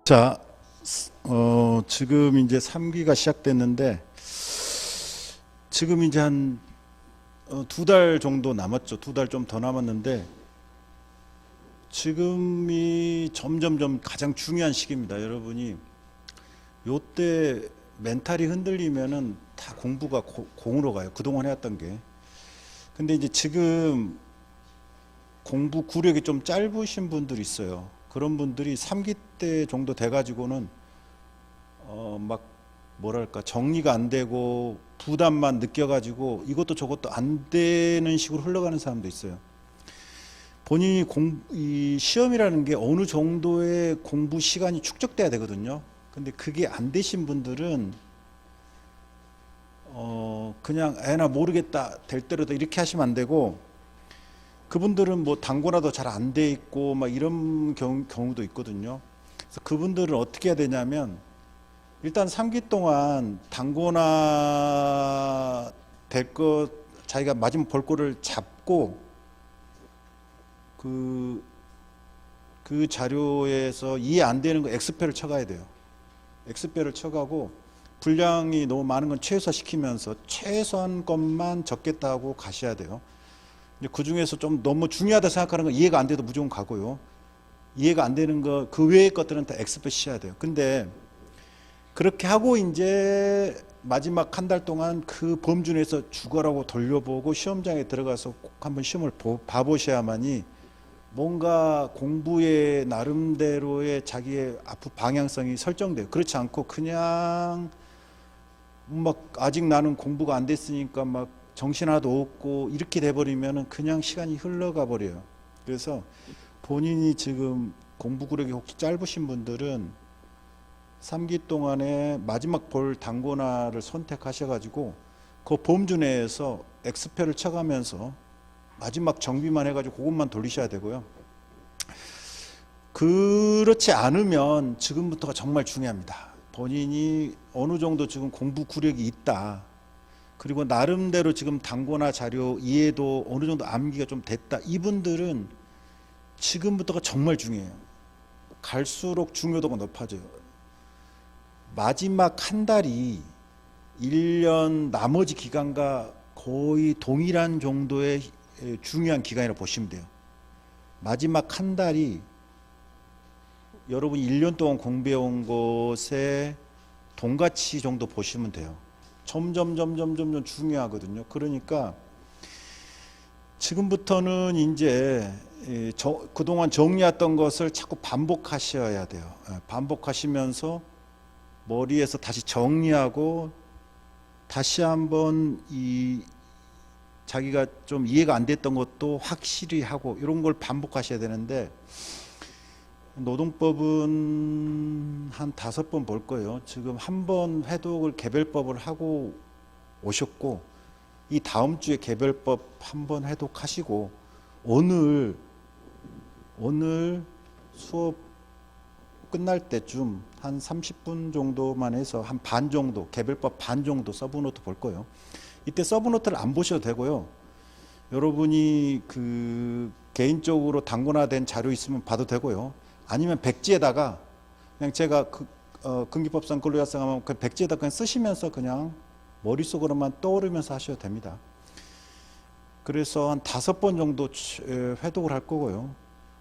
자, 지금 이제 3기가 시작됐는데, 지금 이제 한 2달 정도 남았죠. 2달 좀 더 남았는데, 지금이 점점점 가장 중요한 시기입니다. 여러분이 요때 멘탈이 흔들리면은 다 공부가 공으로 가요. 그동안 해왔던 게. 근데 이제 지금 공부 구력이 좀 짧으신 분들이 있어요. 그런 분들이 3기 때 정도 돼가지고는 막 뭐랄까 정리가 안 되고 부담만 느껴가지고 이것도 저것도 안 되는 식으로 흘러가는 사람도 있어요. 본인이 이 시험이라는 게 어느 정도의 공부 시간이 축적돼야 되거든요. 근데 그게 안 되신 분들은 그냥 애나 모르겠다 될 대로다 이렇게 하시면 안 되고, 그분들은 뭐 당고나도 잘 안 돼 있고 막 이런 경우도 있거든요. 그래서 그분들은 어떻게 해야 되냐면, 일단 3기 동안 당고나 될 것 자기가 마지막 볼 거를 잡고 그 자료에서 이해 안 되는 거 엑스표를 쳐가야 돼요. 엑스표를 쳐가고 분량이 너무 많은 건 최소화시키면서 최소한 것만 적겠다 하고 가셔야 돼요. 그 중에서 좀 너무 중요하다 생각하는 건 이해가 안 돼도 무조건 가고요. 이해가 안 되는 거 그 외의 것들은 다 엑스표 씌워야 돼요. 근데 그렇게 하고 이제 마지막 한 달 동안 그 범주 내에서 죽어라고 돌려보고 시험장에 들어가서 꼭 한번 시험을 봐보셔야만이 뭔가 공부의 나름대로의 자기의 앞으로 방향성이 설정돼요. 그렇지 않고 그냥 막 아직 나는 공부가 안 됐으니까 막 정신 하나도 없고 이렇게 돼버리면 그냥 시간이 흘러가 버려요. 그래서 본인이 지금 공부 구력이 혹시 짧으신 분들은 3기 동안에 마지막 볼 당고나를 선택하셔가지고 그 범주 내에서 엑스표를 쳐가면서 마지막 정비만 해가지고 그것만 돌리셔야 되고요. 그렇지 않으면 지금부터가 정말 중요합니다. 본인이 어느 정도 지금 공부 구력이 있다, 그리고 나름대로 지금 당고나 자료 이해도 어느 정도 암기가 좀 됐다, 이분들은 지금부터가 정말 중요해요. 갈수록 중요도가 높아져요. 마지막 한 달이 1년 나머지 기간과 거의 동일한 정도의 중요한 기간이라고 보시면 돼요. 마지막 한 달이 여러분이 1년 동안 공부해온 것의 동가치 정도 보시면 돼요. 점점 중요하거든요. 그러니까 지금부터는 이제 그동안 정리했던 것을 자꾸 반복하셔야 돼요. 반복하시면서 머리에서 다시 정리하고 다시 한번 자기가 좀 이해가 안 됐던 것도 확실히 하고 이런 걸 반복하셔야 되는데, 노동법은 한 5번 볼 거예요. 지금 한 번 회독을 개별법을 하고 오셨고, 이 다음 주에 개별법 한 번 회독하시고, 오늘 수업 끝날 때쯤 한 30분 정도만 해서 한 반 정도, 개별법 반 정도 서브노트 볼 거예요. 이때 서브노트를 안 보셔도 되고요. 여러분이 그 개인적으로 당고나된 자료 있으면 봐도 되고요. 아니면 백지에다가 그냥 제가 근기법상 근로자성하면 그 백지에다 그냥 쓰시면서 그냥 머릿속으로만 떠오르면서 하셔도 됩니다. 그래서 한 5번 정도 회독을 할 거고요.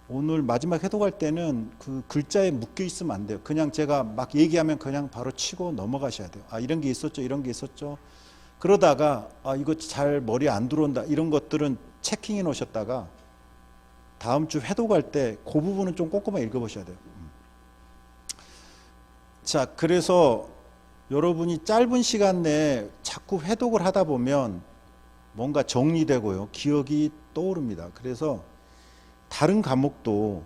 오늘 마지막 회독할 때는 그 글자에 묶여 있으면 안 돼요. 그냥 제가 막 얘기하면 그냥 바로 치고 넘어가셔야 돼요. 아, 이런 게 있었죠, 이런 게 있었죠. 그러다가 이거 잘 머리에 안 들어온다, 이런 것들은 체킹해 놓으셨다가 다음 주 회독할 때 그 부분은 좀 꼼꼼하게 읽어보셔야 돼요. 자, 그래서 여러분이 짧은 시간 내에 자꾸 회독을 하다 보면 뭔가 정리되고요, 기억이 떠오릅니다. 그래서 다른 과목도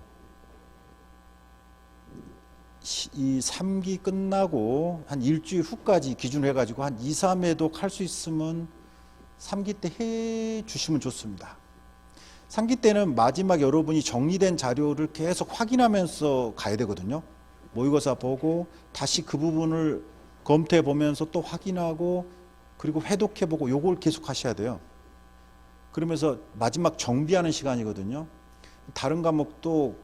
이 3기 끝나고 한 일주일 후까지 기준으로 해가지고 한 2, 3회독 할 수 있으면 3기 때 해 주시면 좋습니다. 3기 때는 마지막 여러분이 정리된 자료를 계속 확인하면서 가야 되거든요. 모의고사 보고 다시 그 부분을 검토해 보면서 또 확인하고 그리고 회독해 보고 요걸 계속 하셔야 돼요. 그러면서 마지막 정비하는 시간이거든요. 다른 과목도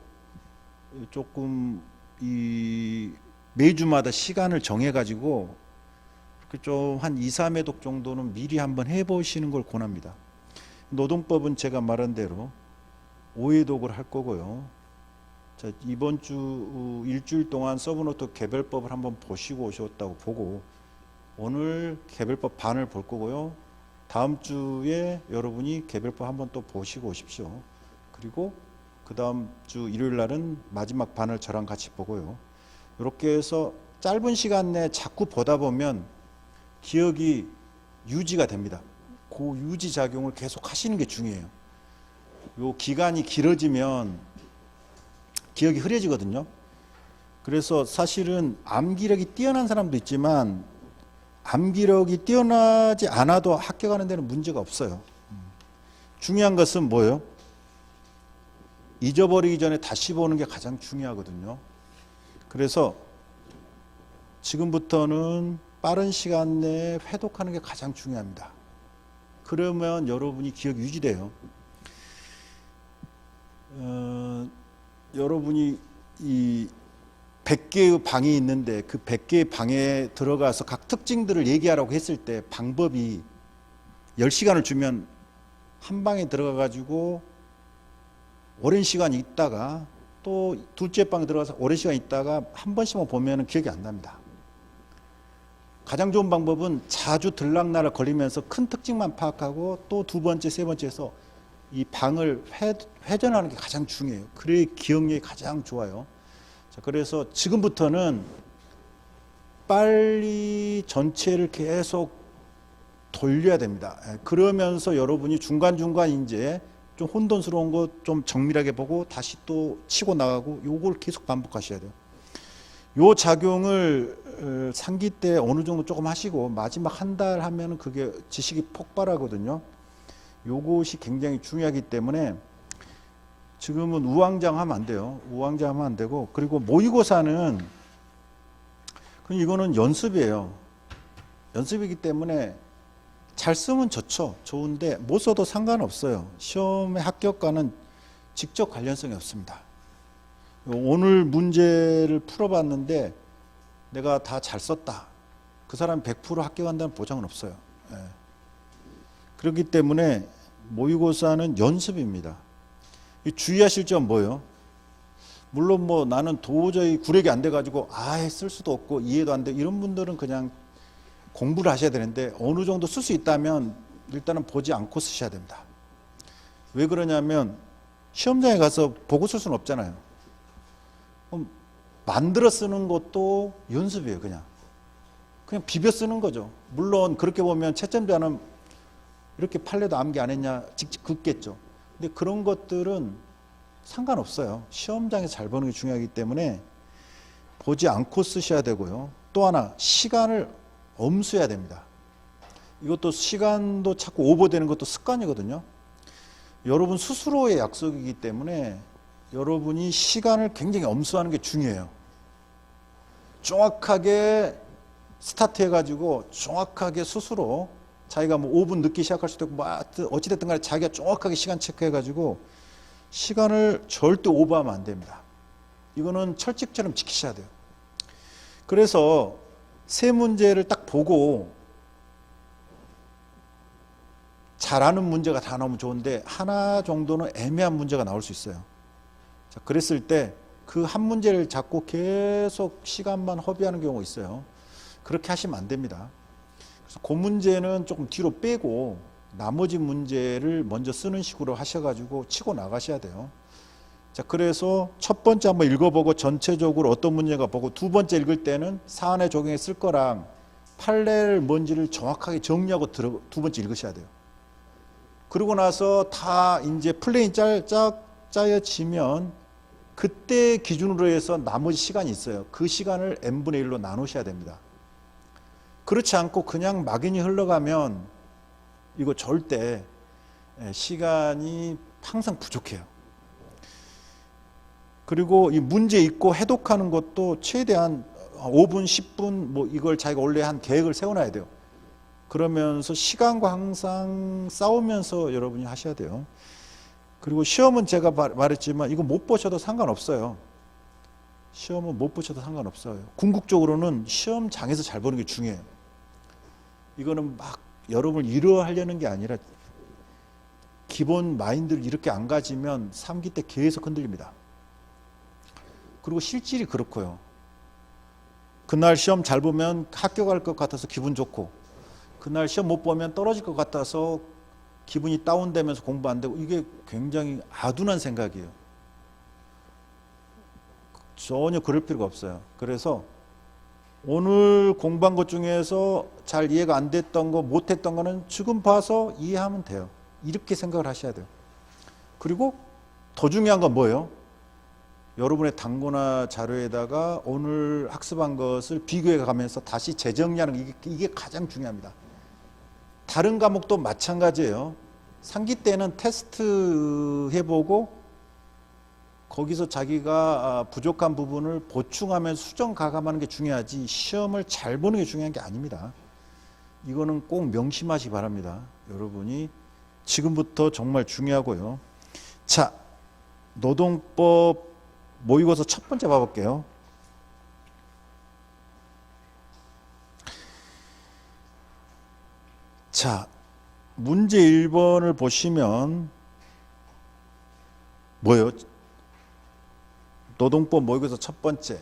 조금 이 매주마다 시간을 정해 가지고 좀 한 2, 3회독 정도는 미리 한번 해보시는 걸 권합니다. 노동법은 제가 말한 대로 5회독을 할 거고요. 자, 이번 주 일주일 동안 서브노트 개별법을 한번 보시고 오셨다고 보고 오늘 개별법 반을 볼 거고요. 다음 주에 여러분이 개별법 한번 또 보시고 오십시오. 그리고 그 다음 주 일요일 날은 마지막 반을 저랑 같이 보고요. 이렇게 해서 짧은 시간 내에 자꾸 보다 보면 기억이 유지가 됩니다. 그 유지 작용을 계속 하시는 게 중요해요. 요 기간이 길어지면 기억이 흐려지거든요. 그래서 사실은 암기력이 뛰어난 사람도 있지만 암기력이 뛰어나지 않아도 합격하는 데는 문제가 없어요. 중요한 것은 뭐예요? 잊어버리기 전에 다시 보는 게 가장 중요하거든요. 그래서 지금부터는 빠른 시간 내에 회독하는 게 가장 중요합니다. 그러면 여러분이 기억이 유지돼요. 여러분이 이 100개의 방이 있는데 그 100개의 방에 들어가서 각 특징들을 얘기하라고 했을 때 방법이 10시간을 주면 한 방에 들어가 가지고 오랜 시간 있다가 또 둘째 방에 들어가서 오랜 시간 있다가 한 번씩만 보면 기억이 안 납니다. 가장 좋은 방법은 자주 들락날락 걸리면서 큰 특징만 파악하고 또 두 번째, 세 번째에서 이 방을 회전하는 게 가장 중요해요. 그래야 기억력이 가장 좋아요. 자, 그래서 지금부터는 빨리 전체를 계속 돌려야 됩니다. 그러면서 여러분이 중간중간 이제 좀 혼돈스러운 거 좀 정밀하게 보고 다시 또 치고 나가고 요걸 계속 반복하셔야 돼요. 요 작용을 상기 때 어느 정도 조금 하시고 마지막 한 달 하면은 그게 지식이 폭발하거든요. 요것이 굉장히 중요하기 때문에 지금은 우왕좌왕하면 안 돼요. 우왕좌왕하면 안 되고, 그리고 모의고사는 이거는 연습이에요. 연습이기 때문에 잘 쓰면 좋은데 못 써도 상관없어요. 시험의 합격과는 직접 관련성이 없습니다. 오늘 문제를 풀어봤는데 내가 다 잘 썼다. 그 사람 100% 합격한다는 보장은 없어요. 예. 그렇기 때문에 모의고사는 연습입니다. 주의하실 점 뭐예요? 물론 뭐 나는 도저히 구력이 안 돼가지고 아예 쓸 수도 없고 이해도 안 돼. 이런 분들은 그냥 공부를 하셔야 되는데 어느 정도 쓸 수 있다면 일단은 보지 않고 쓰셔야 됩니다. 왜 그러냐면 시험장에 가서 보고 쓸 수는 없잖아요. 만들어 쓰는 것도 연습이에요. 그냥 비벼 쓰는 거죠. 물론 그렇게 보면 채점자는 이렇게 판례도 암기 안 했냐 직접 긋겠죠. 근데 그런 것들은 상관없어요. 시험장에서 잘 보는 게 중요하기 때문에 보지 않고 쓰셔야 되고요. 또 하나 시간을 엄수해야 됩니다. 이것도 시간도 자꾸 오버되는 것도 습관이거든요. 여러분 스스로의 약속이기 때문에 여러분이 시간을 굉장히 엄수하는 게 중요해요. 정확하게 스타트해가지고 정확하게 스스로 자기가 뭐 5분 늦게 시작할 수도 있고 뭐 어찌됐든 간에 자기가 정확하게 시간 체크해가지고 시간을 절대 오버하면 안 됩니다. 이거는 철칙처럼 지키셔야 돼요. 그래서 세 문제를 딱 보고 잘하는 문제가 다 나오면 좋은데 하나 정도는 애매한 문제가 나올 수 있어요. 자, 그랬을 때 그 한 문제를 잡고 계속 시간만 허비하는 경우가 있어요. 그렇게 하시면 안 됩니다. 그래서 그 문제는 조금 뒤로 빼고 나머지 문제를 먼저 쓰는 식으로 하셔가지고 치고 나가셔야 돼요. 자, 그래서 첫 번째 한번 읽어보고 전체적으로 어떤 문제가 보고 두 번째 읽을 때는 사안에 적용했을 거랑 판례를 뭔지를 정확하게 정리하고 두 번째 읽으셔야 돼요. 그러고 나서 다 이제 플랜이 짜여지면 그때 기준으로 해서 나머지 시간이 있어요. 그 시간을 n분의 1로 나누셔야 됩니다. 그렇지 않고 그냥 막연히 흘러가면 이거 절대 시간이 항상 부족해요. 그리고 이 문제 읽고 해독하는 것도 최대한 5분, 10분 뭐 이걸 자기가 원래 한 계획을 세워놔야 돼요. 그러면서 시간과 항상 싸우면서 여러분이 하셔야 돼요. 그리고 시험은 제가 말했지만 이거 못 보셔도 상관없어요. 시험은 못 보셔도 상관없어요. 궁극적으로는 시험장에서 잘 보는 게 중요해요. 이거는 막 여러분을 위로하려는 게 아니라 기본 마인드를 이렇게 안 가지면 3기 때 계속 흔들립니다. 그리고 실질이 그렇고요. 그날 시험 잘 보면 학교 갈 것 같아서 기분 좋고, 그날 시험 못 보면 떨어질 것 같아서 기분이 다운되면서 공부 안 되고, 이게 굉장히 아둔한 생각이에요. 전혀 그럴 필요가 없어요. 그래서 오늘 공부한 것 중에서 잘 이해가 안 됐던 거, 못했던 거는 지금 봐서 이해하면 돼요. 이렇게 생각을 하셔야 돼요. 그리고 더 중요한 건 뭐예요? 여러분의 단고나 자료에다가 오늘 학습한 것을 비교해 가면서 다시 재정리하는 이게 가장 중요합니다. 다른 과목도 마찬가지예요. 3기 때는 테스트 해보고 거기서 자기가 부족한 부분을 보충하면서 수정 가감하는 게 중요하지, 시험을 잘 보는 게 중요한 게 아닙니다. 이거는 꼭 명심하시기 바랍니다. 여러분이 지금부터 정말 중요하고요. 자, 노동법 모의고사 첫 번째 봐볼게요. 자, 문제 1번을 보시면 뭐예요? 노동법 모의고사 첫 번째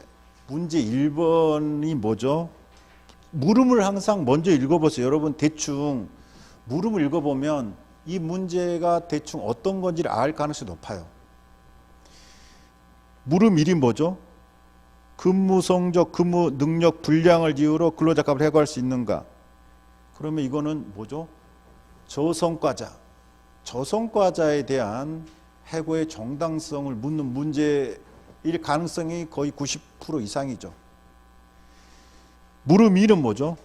문제 1번이 뭐죠? 물음을 항상 먼저 읽어보세요. 여러분 대충 물음을 읽어보면 이 문제가 대충 어떤 건지를 알 가능성이 높아요. 물음 1이 뭐죠? 근무 성적, 근무 능력, 분량을 이유로 근로자 값을 해고할 수 있는가? 그러면 이거는 뭐죠? 저성과자. 저성과자에 대한 해고의 정당성을 묻는 문제일 가능성이 거의 90% 이상이죠. 물음 2는 뭐죠?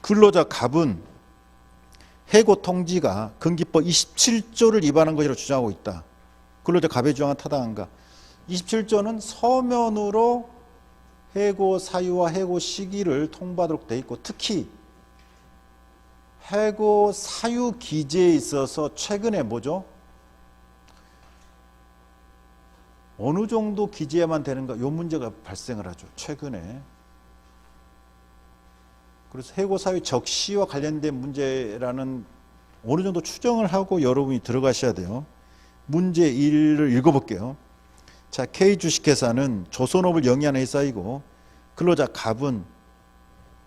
근로자 갑은 해고 통지가 근기법 27조를 위반한 것이라고 주장하고 있다. 근로자 갑의 주장은 타당한가? 27조는 서면으로 해고 사유와 해고 시기를 통보하도록 돼 있고, 특히 해고 사유 기재에 있어서 최근에 뭐죠? 어느 정도 기재해야만 되는가? 이 문제가 발생을 하죠. 최근에. 그래서 해고 사유 적시와 관련된 문제라는 어느 정도 추정을 하고 여러분이 들어가셔야 돼요. 문제 1을 읽어볼게요. 자, K주식회사는 조선업을 영위하는 회사이고 근로자 갑은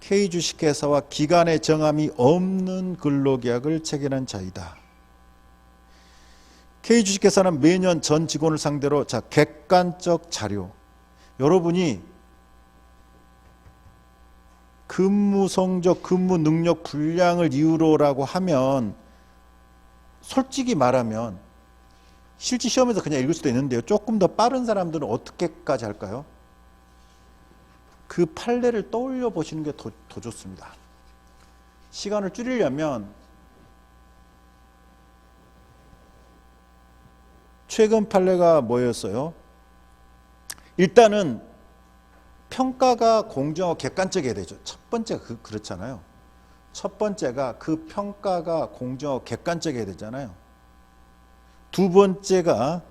K주식회사와 기간의 정함이 없는 근로계약을 체결한 자이다. K주식회사는 매년 전 직원을 상대로 자, 객관적 자료. 여러분이 근무 성적, 근무 능력, 분량을 이유로라고 하면 솔직히 말하면 실제 시험에서 그냥 읽을 수도 있는데요. 조금 더 빠른 사람들은 어떻게까지 할까요? 그 판례를 떠올려 보시는 게 더 좋습니다. 시간을 줄이려면 최근 판례가 뭐였어요? 일단은 평가가 공정하고 객관적이어야 되죠. 첫 번째가 그렇잖아요. 첫 번째가 그 평가가 공정하고 객관적이어야 되잖아요. 두 번째가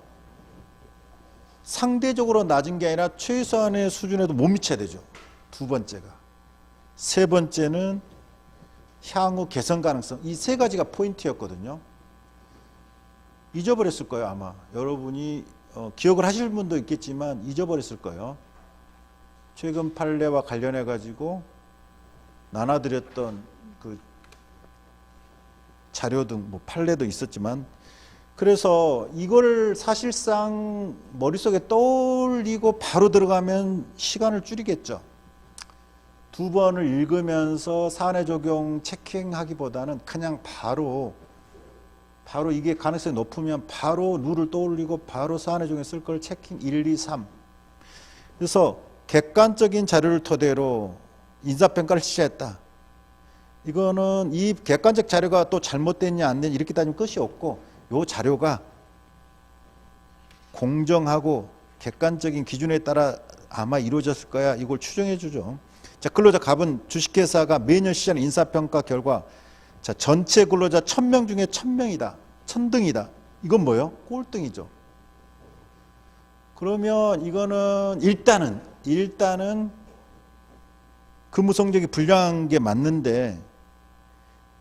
상대적으로 낮은 게 아니라 최소한의 수준에도 못 미쳐야 되죠. 두 번째가. 세 번째는 향후 개선 가능성. 이 세 가지가 포인트였거든요. 잊어버렸을 거예요, 아마. 여러분이 기억을 하실 분도 있겠지만 잊어버렸을 거예요. 최근 판례와 관련해 가지고 나눠드렸던 그 자료 등 뭐 판례도 있었지만, 그래서 이걸 사실상 머릿속에 떠올리고 바로 들어가면 시간을 줄이겠죠. 두 번을 읽으면서 사안의 적용 체킹하기보다는 그냥 바로 이게 가능성이 높으면 바로 룰을 떠올리고 바로 사안의 적용에 쓸 걸 체킹 1, 2, 3. 그래서 객관적인 자료를 토대로 인사평가를 실시했다. 이거는 이 객관적 자료가 또 잘못됐냐 안 됐냐 이렇게 따지면 끝이 없고, 이 자료가 공정하고 객관적인 기준에 따라 아마 이루어졌을 거야. 이걸 추정해 주죠. 자, 근로자 갑은 주식회사가 매년 시행하는 인사평가 결과 자, 전체 근로자 1000명 중에 1000명이다. 1000등이다. 이건 뭐예요? 꼴등이죠. 그러면 이거는 일단은 일단은 근무 성적이 불량한 게 맞는데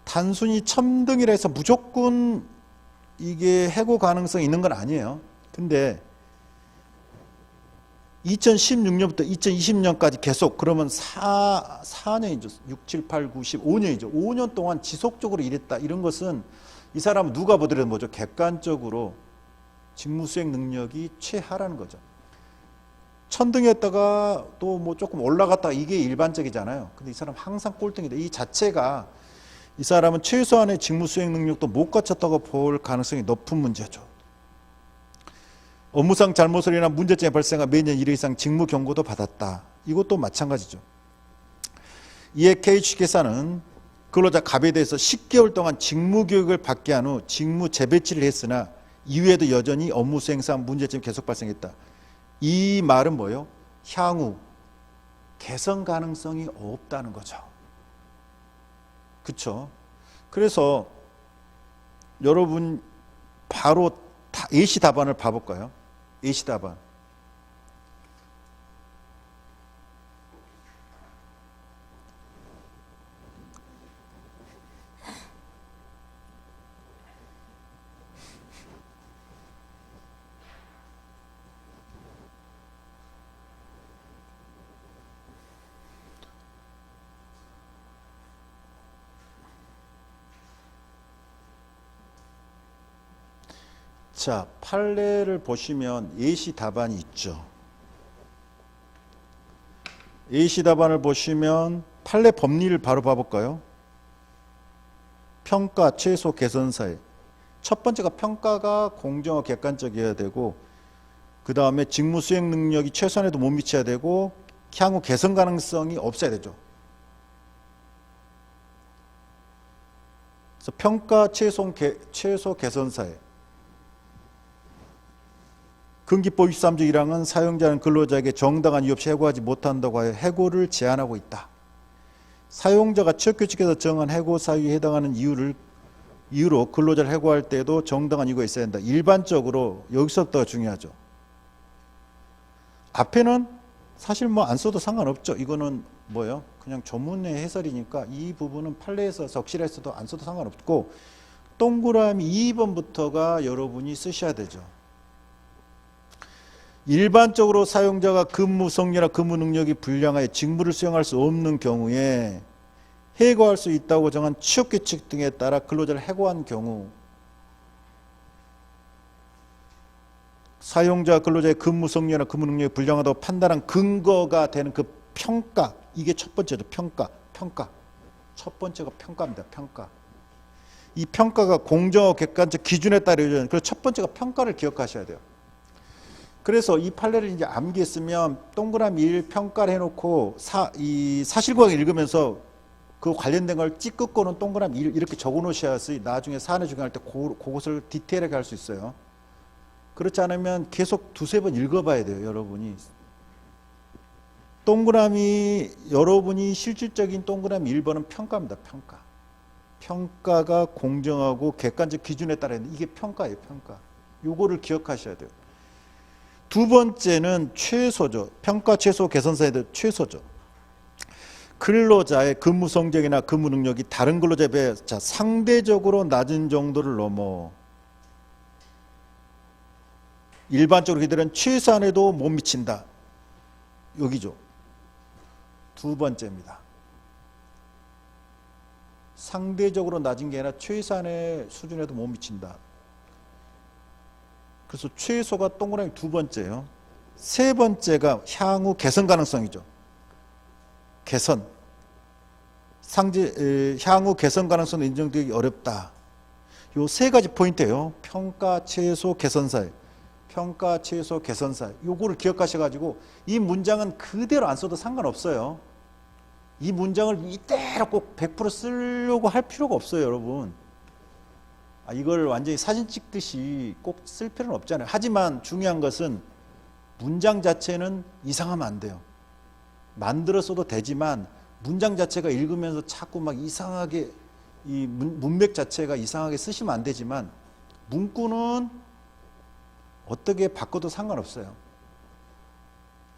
단순히 첨등이라 해서 무조건 이게 해고 가능성이 있는 건 아니에요. 근데 2016년부터 2020년까지 계속 그러면 4년이죠. 6, 7, 8, 9, 10, 5년이죠. 5년 동안 지속적으로 일했다. 이런 것은 이 사람은 누가 보더라도 뭐죠? 객관적으로 직무 수행 능력이 최하라는 거죠. 천등했다가 또 뭐 조금 올라갔다가 이게 일반적이잖아요. 근데 이 사람 항상 꼴등이다. 이 자체가 이 사람은 최소한의 직무 수행 능력도 못 갖췄다고 볼 가능성이 높은 문제죠. 업무상 잘못을 인한 문제점이 발생하 매년 1회 이상 직무 경고도 받았다. 이것도 마찬가지죠. 이에 KH계산은 근로자 갑에 대해서 10개월 동안 직무 교육을 받게 한 후 직무 재배치를 했으나 이후에도 여전히 업무 수행상 문제점이 계속 발생했다. 이 말은 뭐예요? 향후 개선 가능성이 없다는 거죠. 그렇죠? 그래서 여러분 바로 A씨 답안을 봐볼까요? A씨 답안. 자, 판례를 보시면 A씨 답안이 있죠. A씨 답안을 보시면 판례 법리를 바로 봐볼까요? 평가, 최소, 개선 사회. 첫 번째가 평가가 공정하고 객관적이어야 되고, 그 다음에 직무 수행 능력이 최소한에도 못 미쳐야 되고, 향후 개선 가능성이 없어야 되죠. 그래서 평가, 최소, 개선 사회. 근기법 23조 1항은 사용자는 근로자에게 정당한 이유 없이 해고하지 못한다고 하여 해고를 제한하고 있다. 사용자가 취업규칙에서 정한 해고 사유에 해당하는 이유로 근로자를 해고할 때에도 정당한 이유가 있어야 된다. 일반적으로 여기서부터가 중요하죠. 앞에는 사실 뭐 안 써도 상관없죠. 이거는 뭐예요? 그냥 조문의 해설이니까 이 부분은 판례에서 적시했어도 안 써도 상관없고, 동그라미 2번부터가 여러분이 쓰셔야 되죠. 일반적으로 사용자가 근무 성질이나 근무 능력이 불량하여 직무를 수행할 수 없는 경우에 해고할 수 있다고 정한 취업규칙 등에 따라 근로자를 해고한 경우, 사용자 근로자의 근무 성질이나 근무 능력이 불량하다고 판단한 근거가 되는 그 평가, 이게 첫 번째죠. 평가. 첫 번째가 평가입니다. 평가. 이 평가가 공정하고 객관적 기준에 따라 이루어지는, 그래서 첫 번째가 평가를 기억하셔야 돼요. 그래서 이 판례를 이제 암기했으면 동그라미 1 평가를 해놓고 이 사실관계 읽으면서 그 관련된 걸 찌끄고는 동그라미 1 이렇게 적어 놓으셔야지 나중에 사안에 적용할 때 그것을 디테일하게 할 수 있어요. 그렇지 않으면 계속 두세 번 읽어봐야 돼요. 여러분이 동그라미, 여러분이 실질적인 동그라미 1번은 평가입니다. 평가가 공정하고 객관적 기준에 따라 있는, 이게 평가예요. 평가. 요거를 기억하셔야 돼요. 두 번째는 최소죠. 평가, 최소, 개선사에 대해 최소죠. 근로자의 근무 성적이나 근무 능력이 다른 근로자에 비해 상대적으로 낮은 정도를 넘어 일반적으로 이들은 최소한에도 못 미친다. 여기죠. 두 번째입니다. 상대적으로 낮은 게 아니라 최소한의 수준에도 못 미친다. 그래서 최소가 동그라미 두 번째예요. 세 번째가 향후 개선 가능성이죠. 개선. 향후 개선 가능성은 인정되기 어렵다. 요 세 가지 포인트예요. 평가, 최소, 개선사회. 평가, 최소, 개선사회. 요거를 기억하셔가지고 이 문장은 그대로 안 써도 상관없어요. 이 문장을 이대로 꼭 100% 쓰려고 할 필요가 없어요, 여러분. 이걸 완전히 사진 찍듯이 꼭 쓸 필요는 없잖아요. 하지만 중요한 것은 문장 자체는 이상하면 안 돼요. 만들어 써도 되지만 문장 자체가 읽으면서 자꾸 막 이상하게, 이 문맥 자체가 이상하게 쓰시면 안 되지만 문구는 어떻게 바꿔도 상관없어요.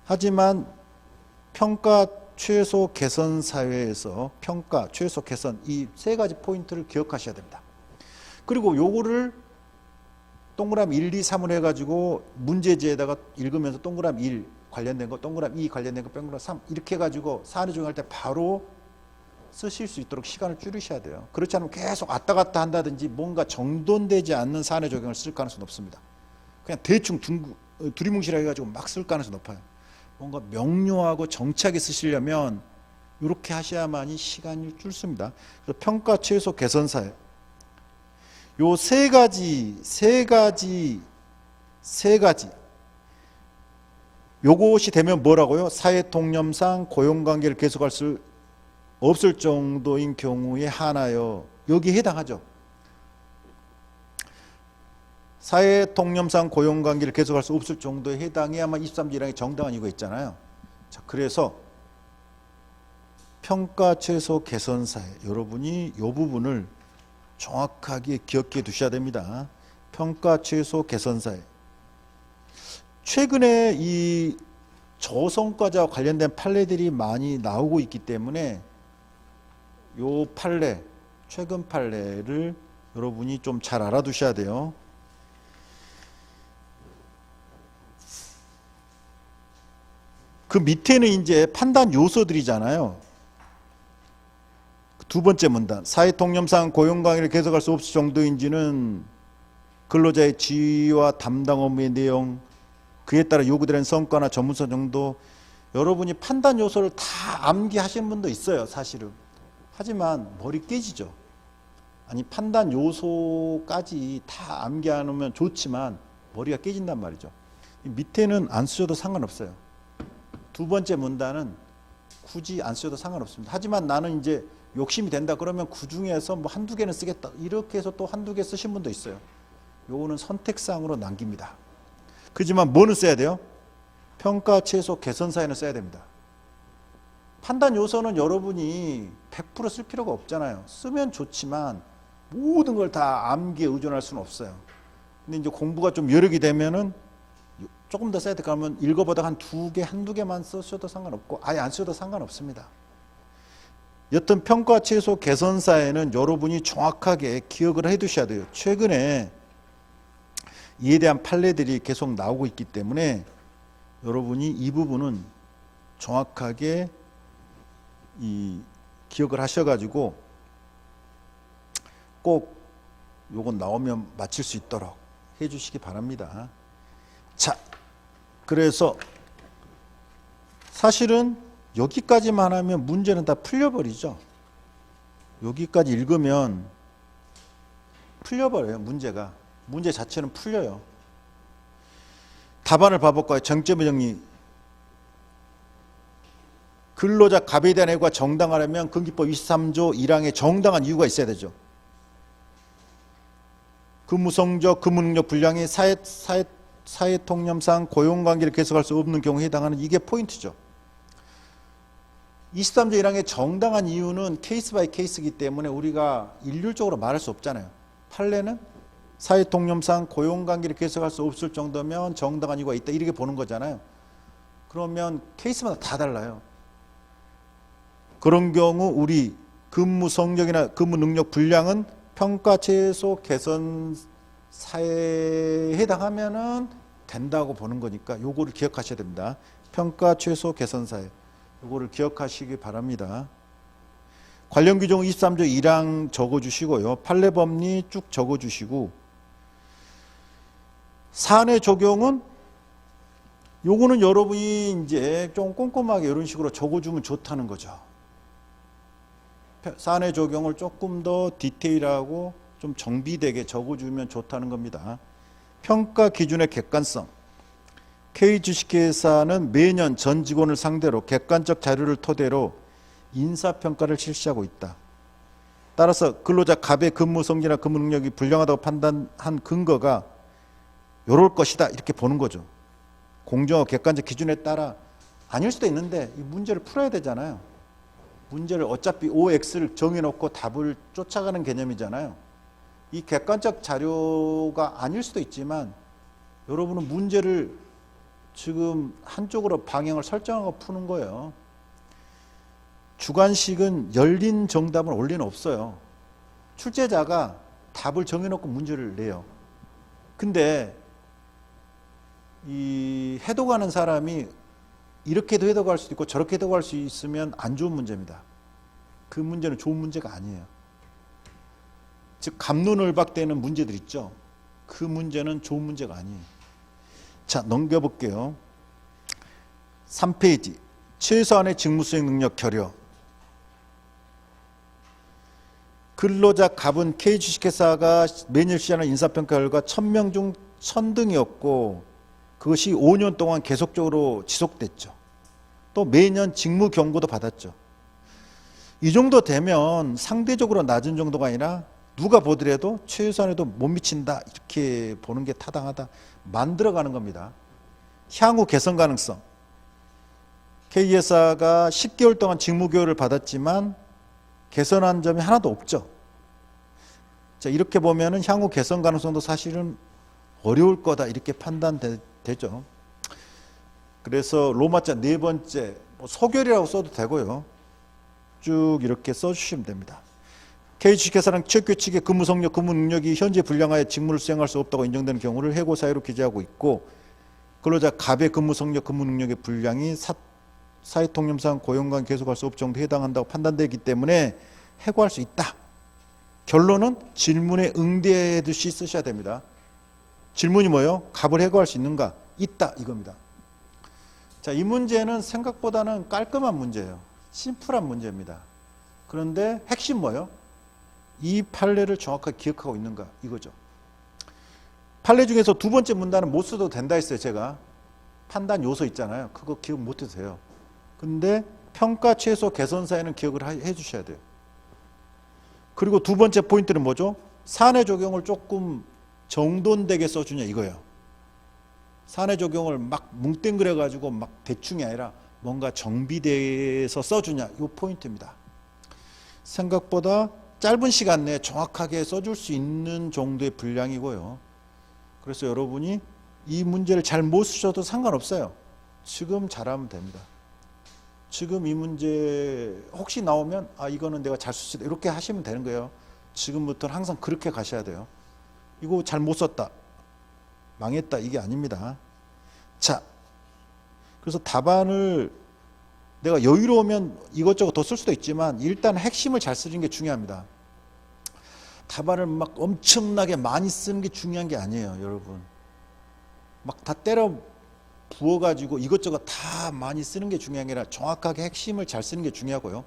하지만 평가 최소 개선 사회에서 평가 최소 개선 이 세 가지 포인트를 기억하셔야 됩니다. 그리고 요거를 동그라미 1, 2, 3을 해가지고 문제지에다가 읽으면서 동그라미 1 관련된 거, 동그라미 2 관련된 거, 동그라미 3 이렇게 해가지고 사안의 조경할 때 바로 쓰실 수 있도록 시간을 줄이셔야 돼요. 그렇지 않으면 계속 왔다 갔다 한다든지 뭔가 정돈되지 않는 사안의 조경을 쓸 가능성이 높습니다. 그냥 대충 두리뭉실하게 해가지고 막 쓸 가능성이 높아요. 뭔가 명료하고 정착하게 쓰시려면 이렇게 하셔야만이 시간이 줄습니다. 그래서 평가 최소 개선사에 요 세 가지 요것이 되면 뭐라고요? 사회 통념상 고용관계를 계속할 수 없을 정도인 경우에 한하여 여기에 해당하죠. 사회 통념상 고용관계를 계속할 수 없을 정도에 해당해야만 23조 1항에 정당한 이유가 있잖아요. 자, 그래서 평가 최소 개선사에 여러분이 이 부분을 정확하게 기억해 두셔야 됩니다. 평가 최소 개선사에 최근에 이 저성과자와 관련된 판례들이 많이 나오고 있기 때문에 요 판례, 최근 판례를 여러분이 좀 잘 알아두셔야 돼요. 그 밑에는 이제 판단 요소들이잖아요. 두 번째 문단, 사회통념상 고용관계를 계속할 수 없을 정도인지는 근로자의 지위와 담당 업무의 내용, 그에 따라 요구되는 성과나 전문성 정도, 여러분이 판단 요소를 다 암기하시는 분도 있어요, 사실은. 하지만 머리 깨지죠. 아니, 판단 요소까지 다 암기 안 하면 좋지만 머리가 깨진단 말이죠. 밑에는 안 쓰셔도 상관없어요. 두 번째 문단은 굳이 안 쓰셔도 상관없습니다. 하지만 나는 이제 욕심이 된다 그러면 그 중에서 뭐 한두 개는 쓰겠다 이렇게 해서 또 한두 개 쓰신 분도 있어요. 요거는 선택사항으로 남깁니다. 그렇지만 뭐는 써야 돼요? 평가 최소 개선사에는 써야 됩니다. 판단 요소는 여러분이 100% 쓸 필요가 없잖아요. 쓰면 좋지만 모든 걸 다 암기에 의존할 수는 없어요. 근데 이제 공부가 좀 여력이 되면은 조금 더 써야 돼. 그러면 읽어보다가 한두 개만 쓰셔도 상관없고 아예 안 쓰셔도 상관없습니다. 여튼 평가 최소 개선사에는 여러분이 정확하게 기억을 해 두셔야 돼요. 최근에 이에 대한 판례들이 계속 나오고 있기 때문에 여러분이 이 부분은 정확하게 기억을 하셔가지고 꼭 요건 나오면 맞힐 수 있도록 해 주시기 바랍니다. 자, 그래서 사실은 여기까지만 하면 문제는 다 풀려버리죠. 여기까지 읽으면 풀려버려요, 문제가. 문제 자체는 풀려요. 답안을 봐볼까요? 정점의 정리. 근로자 갑에 대한 해고가 정당하려면 근기법 23조 1항에 정당한 이유가 있어야 되죠. 근무 성적, 근무 능력 분량이 사회 통념상 고용관계를 계속할 수 없는 경우에 해당하는 이게 포인트죠. 23조 1항의 정당한 이유는 케이스 바이 케이스이기 때문에 우리가 일률적으로 말할 수 없잖아요. 판례는 사회 통념상 고용관계를 계속할 수 없을 정도면 정당한 이유가 있다 이렇게 보는 거잖아요. 그러면 케이스마다 다 달라요. 그런 경우 우리 근무 성적이나 근무 능력 분량은 평가 최소 개선 사회에 해당하면은 된다고 보는 거니까 요거를 기억하셔야 됩니다. 평가 최소 개선 사회. 요거를 기억하시기 바랍니다. 관련 규정은 23조 1항 적어주시고요. 판례법리 쭉 적어주시고 사안의 적용은 요거는 여러분이 이제 좀 꼼꼼하게 이런 식으로 적어주면 좋다는 거죠. 사안의 적용을 조금 더 디테일하고 좀 정비되게 적어주면 좋다는 겁니다. 평가 기준의 객관성. K주식회사는 매년 전 직원을 상대로 객관적 자료를 토대로 인사평가를 실시하고 있다. 따라서 근로자 갑의 근무 성질이나 근무 능력이 불량하다고 판단한 근거가 이럴 것이다 이렇게 보는 거죠. 공정하고 객관적 기준에 따라 아닐 수도 있는데 이 문제를 풀어야 되잖아요. 문제를 어차피 OX를 정해놓고 답을 쫓아가는 개념이잖아요. 이 객관적 자료가 아닐 수도 있지만 여러분은 문제를 지금 한쪽으로 방향을 설정하고 푸는 거예요. 주관식은 열린 정답은 원리는 없어요. 출제자가 답을 정해놓고 문제를 내요. 근데 이 해독하는 사람이 이렇게도 해독할 수도 있고 저렇게 해독할 수 있으면 안 좋은 문제입니다. 그 문제는 좋은 문제가 아니에요. 즉 갑론을박되는 문제들 있죠. 그 문제는 좋은 문제가 아니에요. 자, 넘겨볼게요. 3페이지. 최소한의 직무수행 능력 결여. 근로자 갑은 K주식회사가 매년 시행하는 인사평가 결과 1000명 중 1000등이었고 그것이 5년 동안 계속적으로 지속됐죠. 또 매년 직무 경고도 받았죠. 이 정도 되면 상대적으로 낮은 정도가 아니라 누가 보더라도 최소한에도 못 미친다 이렇게 보는 게 타당하다. 만들어가는 겁니다. 향후 개선 가능성. K회사가 10개월 동안 직무 교육을 받았지만 개선한 점이 하나도 없죠. 자, 이렇게 보면은 향후 개선 가능성도 사실은 어려울 거다 이렇게 판단되죠. 그래서 로마자 네 번째 소결이라고 써도 되고요. 쭉 이렇게 써주시면 됩니다. K주식회사는 최교 측의 근무 성력, 근무 능력이 현재 불량하여 직무를 수행할 수 없다고 인정되는 경우를 해고 사유로 기재하고 있고 근로자 갑의 근무 성력, 근무 능력의 불량이 사회통념상 고용관 계속할 수 없을 정도에 해당한다고 판단되기 때문에 해고할 수 있다. 결론은 질문에 응대하듯이 쓰셔야 됩니다. 질문이 뭐예요? 갑을 해고할 수 있는가? 있다 이겁니다. 자, 이 문제는 생각보다는 깔끔한 문제예요. 심플한 문제입니다. 그런데 핵심 뭐예요? 이 판례를 정확하게 기억하고 있는가 이거죠. 판례 중에서 두 번째 문단은 못 써도 된다 했어요. 제가 판단 요소 있잖아요. 그거 기억 못 해도 돼요. 근데 평가 최소 개선 사유는 기억을 해 주셔야 돼요. 그리고 두 번째 포인트는 뭐죠? 사내 적용을 조금 정돈되게 써주냐 이거예요. 사내 적용을 막 뭉땡그려 가지고 막 대충이 아니라 뭔가 정비돼서 써주냐 이 포인트입니다. 생각보다 짧은 시간 내에 정확하게 써줄 수 있는 정도의 분량이고요. 그래서 여러분이 이 문제를 잘 못 쓰셔도 상관없어요. 지금 잘하면 됩니다. 지금 이 문제 혹시 나오면 아 이거는 내가 잘 썼다 이렇게 하시면 되는 거예요. 지금부터는 항상 그렇게 가셔야 돼요. 이거 잘 못 썼다 망했다 이게 아닙니다. 자, 그래서 답안을 내가 여유로우면 이것저것 더 쓸 수도 있지만 일단 핵심을 잘 쓰는 게 중요합니다. 답안을 막 엄청나게 많이 쓰는 게 중요한 게 아니에요, 여러분. 막 다 때려 부어가지고 이것저것 다 많이 쓰는 게 중요한 게 아니라 정확하게 핵심을 잘 쓰는 게 중요하고요.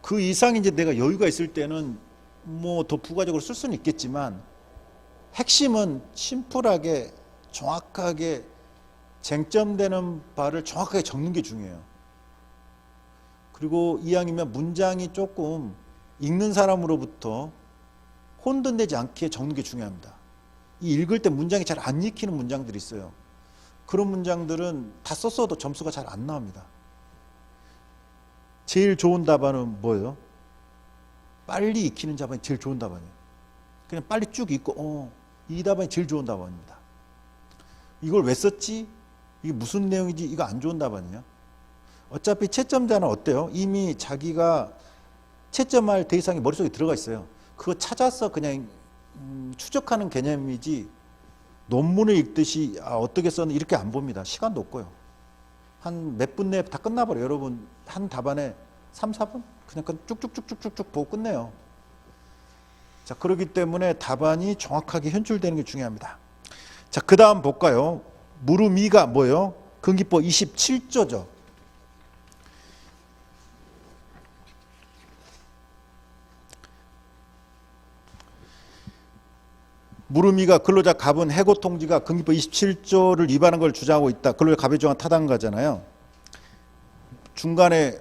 그 이상 이제 내가 여유가 있을 때는 뭐 더 부가적으로 쓸 수는 있겠지만 핵심은 심플하게 정확하게 쟁점되는 바를 정확하게 적는 게 중요해요. 그리고 이왕이면 문장이 조금 읽는 사람으로부터 혼돈되지 않게 적는 게 중요합니다. 이 읽을 때 문장이 잘 안 읽히는 문장들이 있어요. 그런 문장들은 다 썼어도 점수가 잘 안 나옵니다. 제일 좋은 답안은 뭐예요? 빨리 익히는 답안이 제일 좋은 답안이에요. 그냥 빨리 쭉 읽고 이 답안이 제일 좋은 답안입니다. 이걸 왜 썼지? 이게 무슨 내용이지? 이거 안 좋은 답안이에요. 어차피 채점자는 어때요? 이미 자기가 채점할 대상이 머릿속에 들어가 있어요. 그거 찾아서 그냥 추적하는 개념이지 논문을 읽듯이 어떻게 썼는 이렇게 안 봅니다. 시간도 없고요. 한 몇 분 내에 다 끝나버려요. 여러분 한 답안에 3, 4분? 그냥 쭉쭉쭉쭉쭉 보고 끝내요. 자, 그렇기 때문에 답안이 정확하게 현출되는 게 중요합니다. 자, 그 다음 볼까요? 무르미가 뭐예요? 근기법 27조죠. 무르미가 근로자 갑은 해고 통지가 근기법 27조를 위반한 걸 주장하고 있다. 근로자 갑의 주장은 타당한 거잖아요. 중간에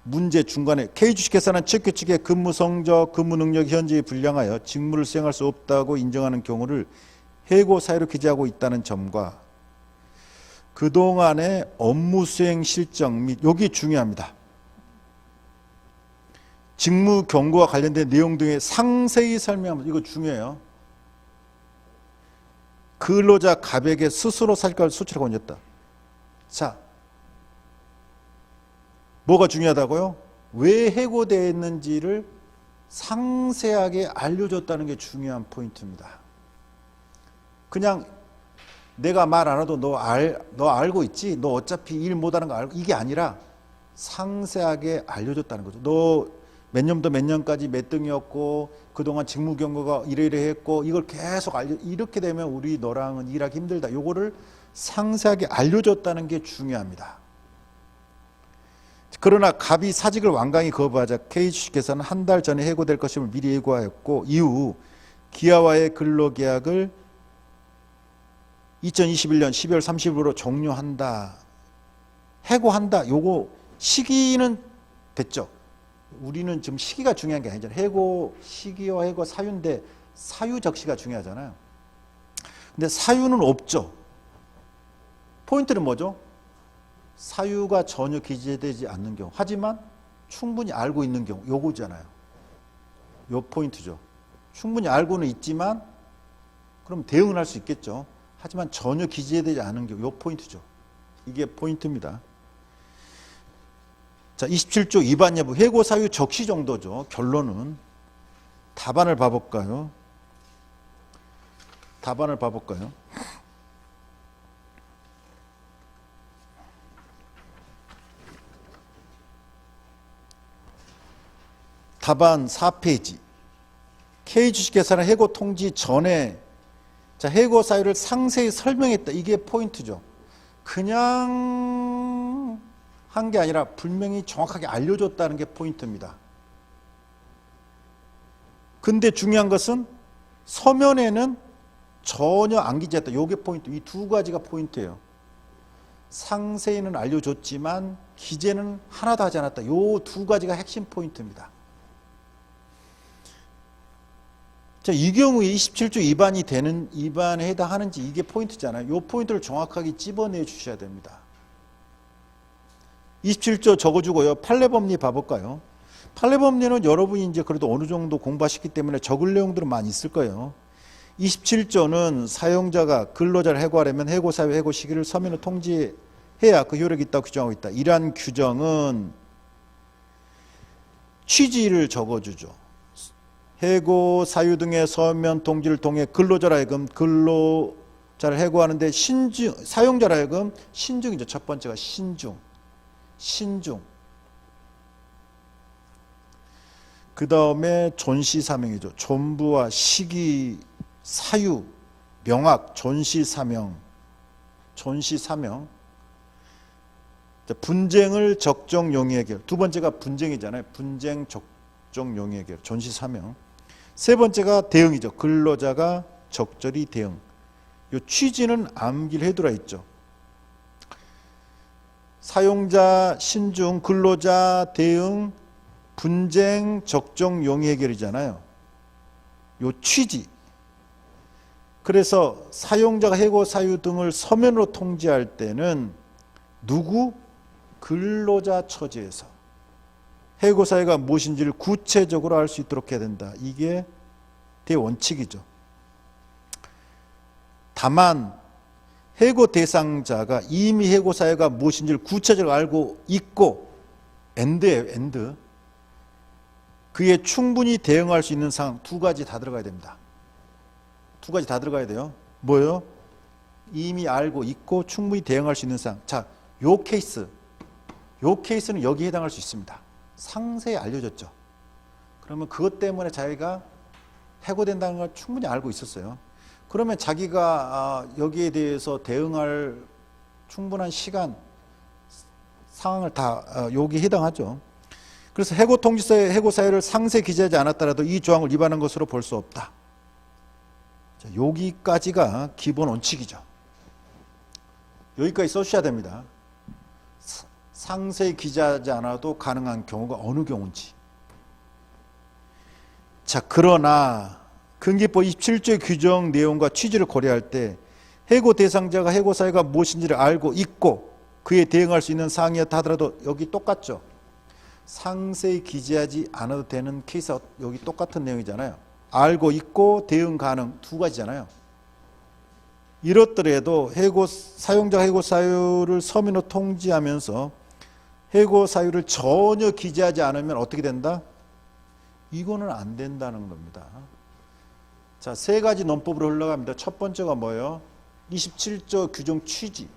문제 중간에 K주식회사는 최교 측의 근무 성적, 근무 능력이 현저히 불량하여 직무를 수행할 수 없다고 인정하는 경우를 해고 사유로 기재하고 있다는 점과 그동안의 업무 수행 실정 및 여기 중요합니다. 직무 경고와 관련된 내용 등의 상세히 설명하면서 이거 중요해요. 근로자 갑에게 스스로 사직을 수출하고 얹었다. 자, 뭐가 중요하다고요? 왜 해고되었는지를 상세하게 알려줬다는 게 중요한 포인트입니다. 그냥 내가 말 안 해도 너 알고 있지? 너 어차피 일 못하는 거 알고, 이게 아니라 상세하게 알려줬다는 거죠. 너 몇 년부터 몇 년까지 몇 등이었고 그동안 직무 경과가 이래 했고 이걸 계속 이렇게 되면 우리 너랑은 일하기 힘들다. 요거를 상세하게 알려줬다는 게 중요합니다. 그러나 갑이 사직을 완강히 거부하자 K 주식회사는 한 달 전에 해고될 것임을 미리 예고하였고 이후 기아와의 근로계약을 2021년 12월 30일로 종료한다. 해고한다. 요거 시기는 됐죠. 우리는 지금 시기가 중요한 게 아니잖아요. 해고 시기와 해고 사유인데 사유 적시가 중요하잖아요. 근데 사유는 없죠. 포인트는 뭐죠? 사유가 전혀 기재되지 않는 경우. 하지만 충분히 알고 있는 경우. 요거잖아요. 요 포인트죠. 충분히 알고는 있지만 그럼 대응을 할 수 있겠죠. 하지만 전혀 기재되지 않은 경우. 요 포인트죠. 이게 포인트입니다. 자, 27조 위반 여부, 해고 사유 적시 정도죠. 결론은. 답안을 봐볼까요? 답안을 봐볼까요? 답안 4페이지. K 주식회사는 해고 통지 전에 자, 해고 사유를 상세히 설명했다. 이게 포인트죠. 그냥 한 게 아니라 분명히 정확하게 알려줬다는 게 포인트입니다. 근데 중요한 것은 서면에는 전혀 안 기재했다. 이게 포인트. 이 두 가지가 포인트예요. 상세히는 알려줬지만 기재는 하나도 하지 않았다. 이 두 가지가 핵심 포인트입니다. 자, 이 경우에 27조 위반에 해당하는지 이게 포인트잖아요. 이 포인트를 정확하게 집어내 주셔야 됩니다. 27조 적어주고요. 판례법리 봐볼까요? 판례법리는 여러분이 이제 그래도 어느 정도 공부하셨기 때문에 적을 내용들은 많이 있을 거예요. 27조는 사용자가 근로자를 해고하려면 해고 사유, 해고 시기를 서면으로 통지해야 그 효력이 있다고 규정하고 있다. 이러한 규정은 취지를 적어주죠. 해고 사유 등의 서면 통지를 통해 근로자라 하여금 근로자를 해고하는데 사용자라 하여금 신중이죠. 첫 번째가 신중. 그 다음에 존시사명이죠. 존부와 시기, 사유, 명확, 존시사명. 분쟁을 적정 용의 해결. 두 번째가 분쟁이잖아요. 분쟁 적정 용의 해결. 존시사명. 세 번째가 대응이죠. 근로자가 적절히 대응. 이 취지는 암기를 해두라 있죠. 사용자 신중, 근로자 대응, 분쟁 적정 용의 해결이잖아요. 요 취지. 그래서 사용자가 해고 사유 등을 서면으로 통지할 때는 누구? 근로자 처지에서 해고 사유가 무엇인지를 구체적으로 알 수 있도록 해야 된다. 이게 대원칙이죠. 다만 해고 대상자가 이미 해고 사유가 무엇인지를 구체적으로 알고 있고 엔드 그에 충분히 대응할 수 있는 상황 두 가지 다 들어가야 됩니다. 두 가지 다 들어가야 돼요. 뭐예요? 이미 알고 있고 충분히 대응할 수 있는 상황. 자, 요 케이스는 여기에 해당할 수 있습니다. 상세히 알려줬죠. 그러면 그것 때문에 자기가 해고된다는 걸 충분히 알고 있었어요. 그러면 자기가 여기에 대해서 대응할 충분한 시간, 상황을 다 여기에 해당하죠. 그래서 해고 통지서에 해고 사유를 상세 기재하지 않았더라도 이 조항을 위반한 것으로 볼 수 없다. 자, 여기까지가 기본 원칙이죠. 여기까지 써주셔야 됩니다. 상세히 기재하지 않아도 가능한 경우가 어느 경우인지. 자, 그러나 근기법 27조의 규정 내용과 취지를 고려할 때 해고 대상자가 해고 사유가 무엇인지를 알고 있고 그에 대응할 수 있는 사항이었다 하더라도 여기 똑같죠. 상세히 기재하지 않아도 되는 케이스와 여기 똑같은 내용이잖아요. 알고 있고 대응 가능 두 가지잖아요. 이렇더라도 사용자 해고 사유를 서면으로 통지하면서 해고 사유를 전혀 기재하지 않으면 어떻게 된다? 이거는 안 된다는 겁니다. 자, 세 가지 논법으로 흘러갑니다. 첫 번째가 뭐예요? 27조 규정 취지.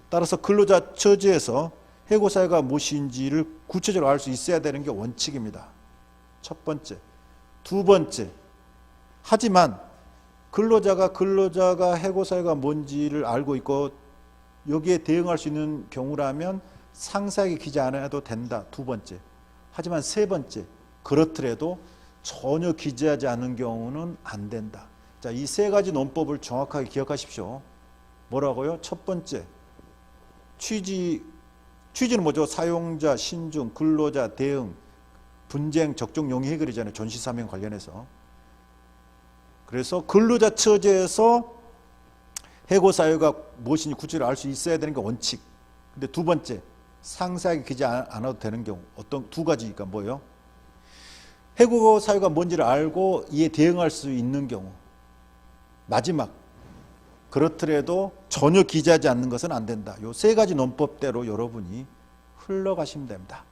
따라서 근로자 처지에서 해고 사유가 무엇인지를 구체적으로 알 수 있어야 되는 게 원칙입니다. 첫 번째. 두 번째. 하지만 근로자가 해고 사유가 뭔지를 알고 있고 여기에 대응할 수 있는 경우라면 상세하게 기재 안 해도 된다. 두 번째. 하지만 세 번째. 그렇더라도 전혀 기재하지 않은 경우는 안 된다. 자, 이 세 가지 논법을 정확하게 기억하십시오. 뭐라고요? 첫 번째. 취지는 뭐죠? 사용자, 신중, 근로자, 대응, 분쟁, 적정 용의 해결이잖아요. 전시사명 관련해서. 그래서 근로자 처지에서 해고 사유가 무엇인지 구체적으로 알 수 있어야 되는 게 원칙. 근데 두 번째, 상세하게 기재 안 해도 되는 경우. 어떤 두 가지가 뭐예요? 해고 사유가 뭔지를 알고 이에 대응할 수 있는 경우. 마지막, 그렇더라도 전혀 기재하지 않는 것은 안 된다. 이 세 가지 논법대로 여러분이 흘러가시면 됩니다.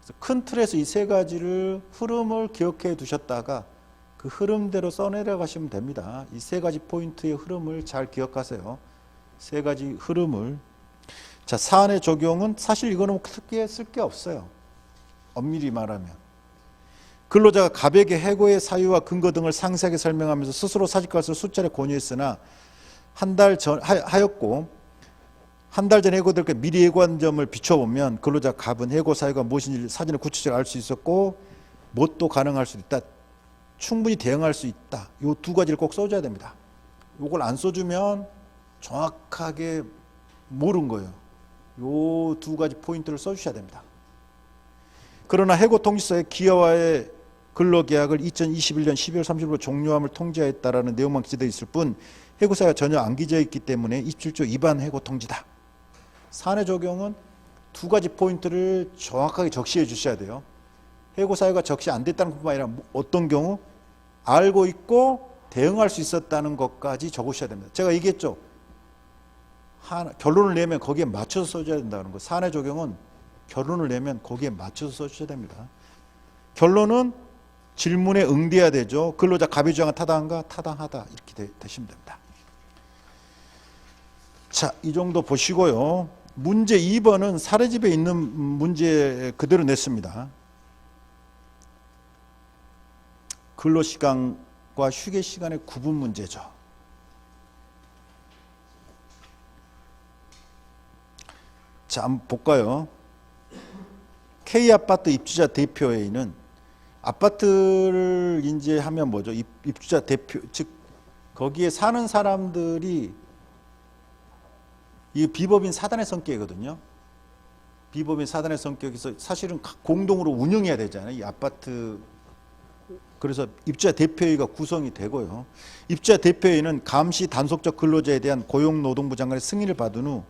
그래서 큰 틀에서 이 세 가지를 흐름을 기억해 두셨다가 그 흐름대로 써내려가시면 됩니다. 이 세 가지 포인트의 흐름을 잘 기억하세요. 세 가지 흐름을. 자, 사안의 적용은 사실 이거는 크게 쓸 게 없어요. 엄밀히 말하면. 근로자가 갑에게 해고의 사유와 근거 등을 상세하게 설명하면서 스스로 사직것을 수차례 권유했으나 한 달 전 해고될 때 미리 해고한 점을 비춰보면 근로자 갑은 해고 사유가 무엇인지 사전에 구체적으로 알 수 있었고 뭣도 가능할 수 있다. 충분히 대응할 수 있다. 이 두 가지를 꼭 써줘야 됩니다. 이걸 안 써주면 정확하게 모른 거예요. 이 두 가지 포인트를 써주셔야 됩니다. 그러나 해고 통지서에 기아와의 근로계약을 2021년 12월 30일로 종료함을 통지하였다라는 내용만 기재되어 있을 뿐 해고사유가 전혀 안 기재되어 있기 때문에 27조 위반 해고 통지다. 사안의 적용은 두 가지 포인트를 정확하게 적시해 주셔야 돼요. 해고사유가 적시 안 됐다는 것뿐만 아니라 어떤 경우 알고 있고 대응할 수 있었다는 것까지 적으셔야 됩니다. 제가 얘기했죠. 결론을 내면 거기에 맞춰서 써줘야 된다는 거. 사안의 적용은 결론을 내면 거기에 맞춰서 써주셔야 됩니다. 결론은 질문에 응대해야 되죠. 근로자 갑의 주장은 타당한가? 타당하다. 이렇게 되시면 됩니다. 자, 이 정도 보시고요. 문제 2번은 사례집에 있는 문제 그대로 냈습니다. 근로시간과 휴게시간의 구분 문제죠. 자, 한번 볼까요? K아파트 입주자 대표회의는 아파트를 인재하면 뭐죠? 입주자 대표, 즉 거기에 사는 사람들이 이 비법인 사단의 성격이거든요. 비법인 사단의 성격에서 사실은 공동으로 운영해야 되잖아요. 이 아파트. 그래서 입주자 대표회의가 구성이 되고요. 입주자 대표회의는 감시 단속적 근로자에 대한 고용노동부 장관의 승인을 받은 후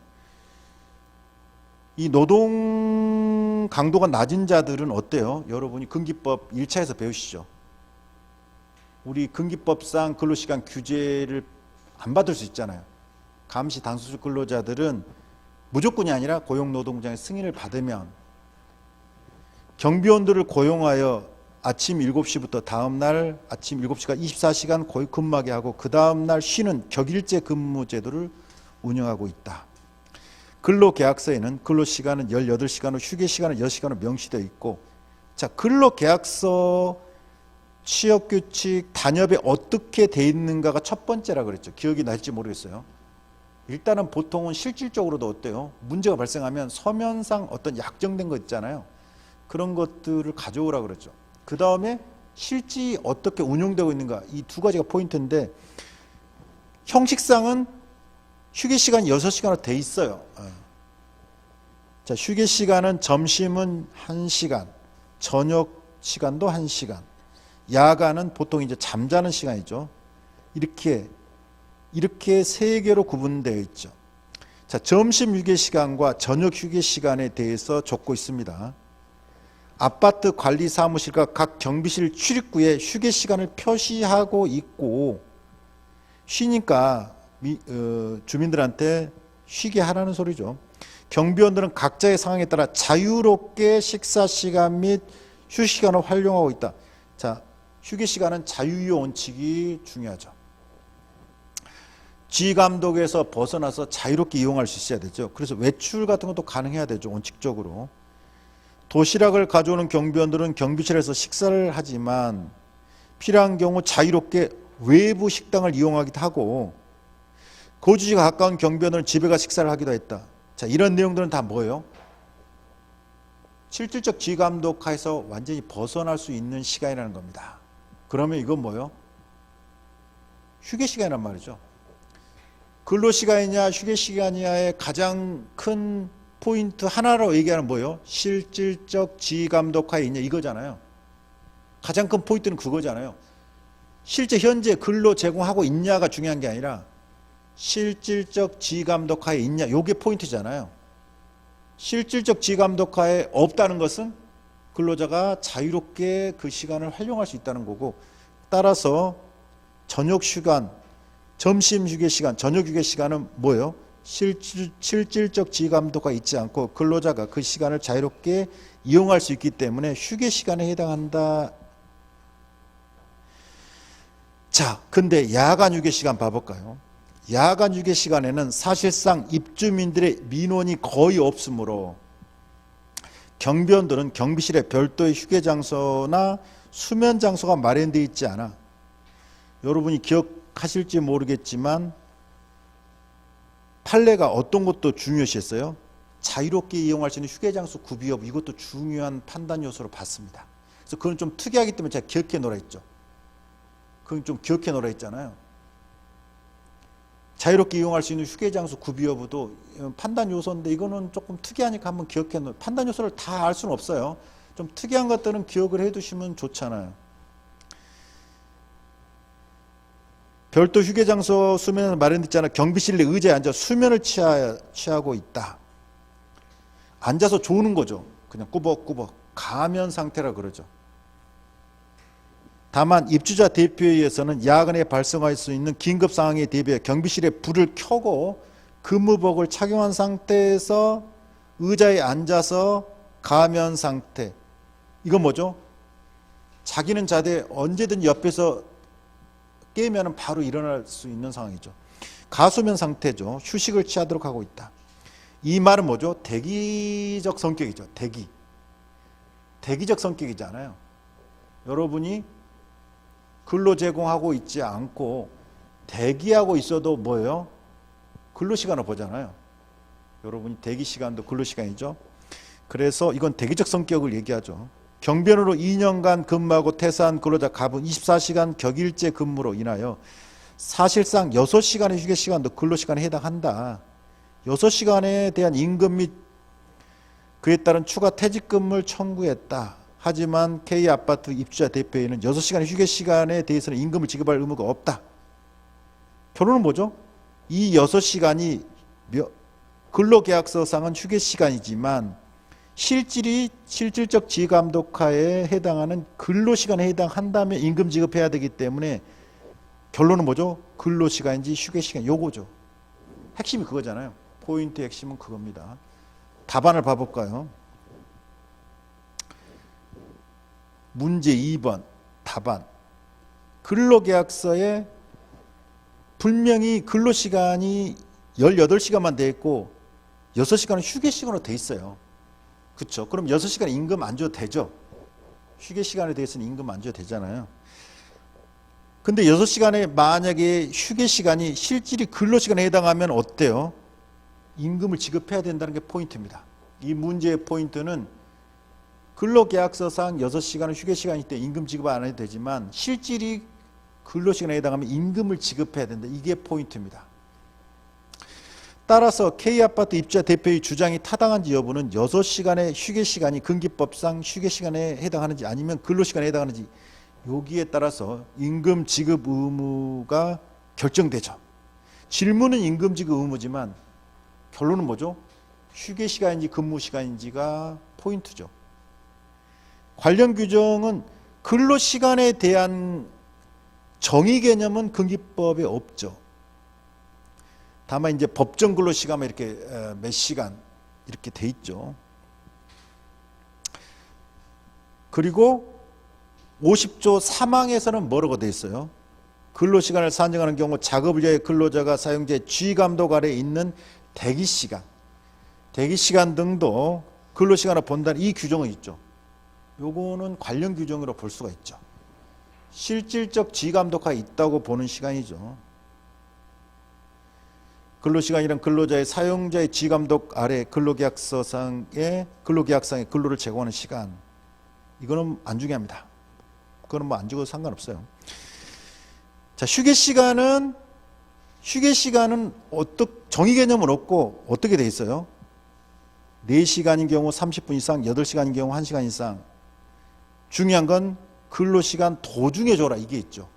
이 노동 강도가 낮은 자들은 어때요? 여러분이 근기법 1차에서 배우시죠. 우리 근기법상 근로시간 규제를 안 받을 수 있잖아요. 감시 단속적 근로자들은 무조건이 아니라 고용노동부장의 승인을 받으면 경비원들을 고용하여 아침 7시부터 다음날 아침 7시까지 24시간 근무하게 하고 그 다음날 쉬는 격일제 근무 제도를 운영하고 있다. 근로계약서에는 근로시간은 18시간으로 휴게시간은 6시간으로 명시되어 있고, 자, 근로계약서 취업규칙 단협에 어떻게 돼 있는가가 첫 번째라 그랬죠. 기억이 날지 모르겠어요. 일단은 보통은 실질적으로도 어때요? 문제가 발생하면 서면상 어떤 약정된 거 있잖아요. 그런 것들을 가져오라 그랬죠. 그 다음에 실제 어떻게 운용되고 있는가, 이 두 가지가 포인트인데, 형식상은 휴게시간이 6시간으로 돼 있어요. 자, 휴게시간은 점심은 1시간, 저녁 시간도 1시간, 야간은 보통 이제 잠자는 시간이죠. 이렇게 세 개로 구분되어 있죠. 자, 점심 휴게시간과 저녁 휴게시간에 대해서 적고 있습니다. 아파트 관리 사무실과 각 경비실 출입구에 휴게시간을 표시하고 있고, 쉬니까 주민들한테 쉬게 하라는 소리죠. 경비원들은 각자의 상황에 따라 자유롭게 식사 시간 및 휴식 시간을 활용하고 있다. 자, 휴게 시간은 자유의 원칙이 중요하죠. 지휘감독에서 벗어나서 자유롭게 이용할 수 있어야 되죠. 그래서 외출 같은 것도 가능해야 되죠. 원칙적으로. 도시락을 가져오는 경비원들은 경비실에서 식사를 하지만 필요한 경우 자유롭게 외부 식당을 이용하기도 하고 거주지가 가까운 경비원들은 집에 가 식사를 하기도 했다. 자, 이런 내용들은 다 뭐예요? 실질적 지휘감독 하에서 완전히 벗어날 수 있는 시간이라는 겁니다. 그러면 이건 뭐예요? 휴게 시간이란 말이죠. 근로시간이냐 휴게시간이냐의 가장 큰 포인트 하나로 얘기하는 뭐예요? 실질적 지휘감독하에 있냐 이거잖아요. 가장 큰 포인트는 그거잖아요. 실제 현재 근로 제공하고 있냐가 중요한 게 아니라 실질적 지휘감독하에 있냐 이게 포인트잖아요. 실질적 지휘감독하에 없다는 것은 근로자가 자유롭게 그 시간을 활용할 수 있다는 거고, 따라서 저녁 시간, 점심 휴게 시간, 저녁 휴게 시간은 뭐예요? 실질적 지휘감독가 있지 않고 근로자가 그 시간을 자유롭게 이용할 수 있기 때문에 휴게 시간에 해당한다. 자, 근데 야간 휴게 시간 봐볼까요? 야간 휴게 시간에는 사실상 입주민들의 민원이 거의 없으므로 경비원들은 경비실에 별도의 휴게 장소나 수면 장소가 마련되어 있지 않아. 여러분이 기억하실지 모르겠지만 판례가 어떤 것도 중요시했어요? 자유롭게 이용할 수 있는 휴게 장소 구비 여부, 이것도 중요한 판단 요소로 봤습니다. 그래서 그건 좀 특이하기 때문에 제가 기억해 놓으라 했죠. 그건 좀 기억해 놓으라 했잖아요. 자유롭게 이용할 수 있는 휴게 장소 구비 여부도 판단 요소인데 이거는 조금 특이하니까 한번 기억해 놓으라. 판단 요소를 다 알 수는 없어요. 좀 특이한 것들은 기억을 해 두시면 좋잖아요. 별도 휴게 장소 수면을 마련했잖아. 경비실 내 의자에 앉아 수면을 취하고 있다. 앉아서 조는 거죠. 그냥 꾸벅꾸벅 가면 상태라 그러죠. 다만 입주자 대표에 의해서는 야간에 발생할 수 있는 긴급 상황에 대비해 경비실에 불을 켜고 근무복을 착용한 상태에서 의자에 앉아서 가면 상태. 이건 뭐죠? 자기는 자되 언제든 옆에서 깨면 바로 일어날 수 있는 상황이죠. 가수면 상태죠. 휴식을 취하도록 하고 있다. 이 말은 뭐죠? 대기적 성격이죠. 대기적 성격이잖아요. 여러분이 근로 제공하고 있지 않고 대기하고 있어도 뭐예요? 근로시간을 보잖아요. 여러분이 대기시간도 근로시간이죠. 그래서 이건 대기적 성격을 얘기하죠. 경비원으로 2년간 근무하고 퇴사한 근로자 갑은 24시간 격일제 근무로 인하여 사실상 6시간의 휴게시간도 근로시간에 해당한다. 6시간에 대한 임금 및 그에 따른 추가 퇴직금을 청구했다. 하지만 K아파트 입주자 대표에는 6시간의 휴게시간에 대해서는 임금을 지급할 의무가 없다. 결론은 뭐죠? 이 6시간이 근로계약서상은 휴게시간이지만 실질적 지감독하에 해당하는 근로시간에 해당한다면 임금 지급해야 되기 때문에 결론은 뭐죠? 근로시간인지 휴게시간 요거죠. 핵심이 그거잖아요. 포인트 핵심은 그겁니다. 답안을 봐볼까요? 문제 2번 답안. 근로계약서에 분명히 근로시간이 18시간만 돼 있고 6시간은 휴게시간으로 돼 있어요. 그렇죠? 그럼 6시간 임금 안 줘도 되죠? 휴게시간에 대해서는 임금 안 줘도 되잖아요. 근데 6시간에 만약에 휴게시간이 실질이 근로시간에 해당하면 어때요? 임금을 지급해야 된다는 게 포인트입니다. 이 문제의 포인트는 근로계약서상 6시간은 휴게시간일 때 임금 지급 안 해도 되지만 실질이 근로시간에 해당하면 임금을 지급해야 된다. 이게 포인트입니다. 따라서 K아파트 입주자 대표의 주장이 타당한지 여부는 6시간의 휴게시간이 근기법상 휴게시간에 해당하는지 아니면 근로시간에 해당하는지 여기에 따라서 임금 지급 의무가 결정되죠. 질문은 임금 지급 의무지만 결론은 뭐죠? 휴게시간인지 근무시간인지가 포인트죠. 관련 규정은 근로시간에 대한 정의 개념은 근기법에 없죠. 다만 이제 법정 근로 시간만 이렇게 몇 시간 이렇게 돼 있죠. 그리고 50조 3항에서는 뭐라고 돼 있어요? 근로시간을 산정하는 경우 작업을 위해 근로자가 사용자의 지휘감독 아래에 있는 대기시간 등도 근로시간을 본다는 이 규정은 있죠. 요거는 관련 규정으로 볼 수가 있죠. 실질적 지휘감독하에 있다고 보는 시간이죠. 근로시간이란 근로자의 사용자의 지휘감독 아래 근로계약상의 근로를 제공하는 시간. 이거는 안 중요합니다. 그거는 뭐 안 죽어도 상관없어요. 자, 휴게 시간은 정의 개념은 없고 어떻게 돼 있어요? 4시간인 경우 30분 이상, 8시간인 경우 1시간 이상. 중요한 건 근로시간 도중에 줘라 이게 있죠.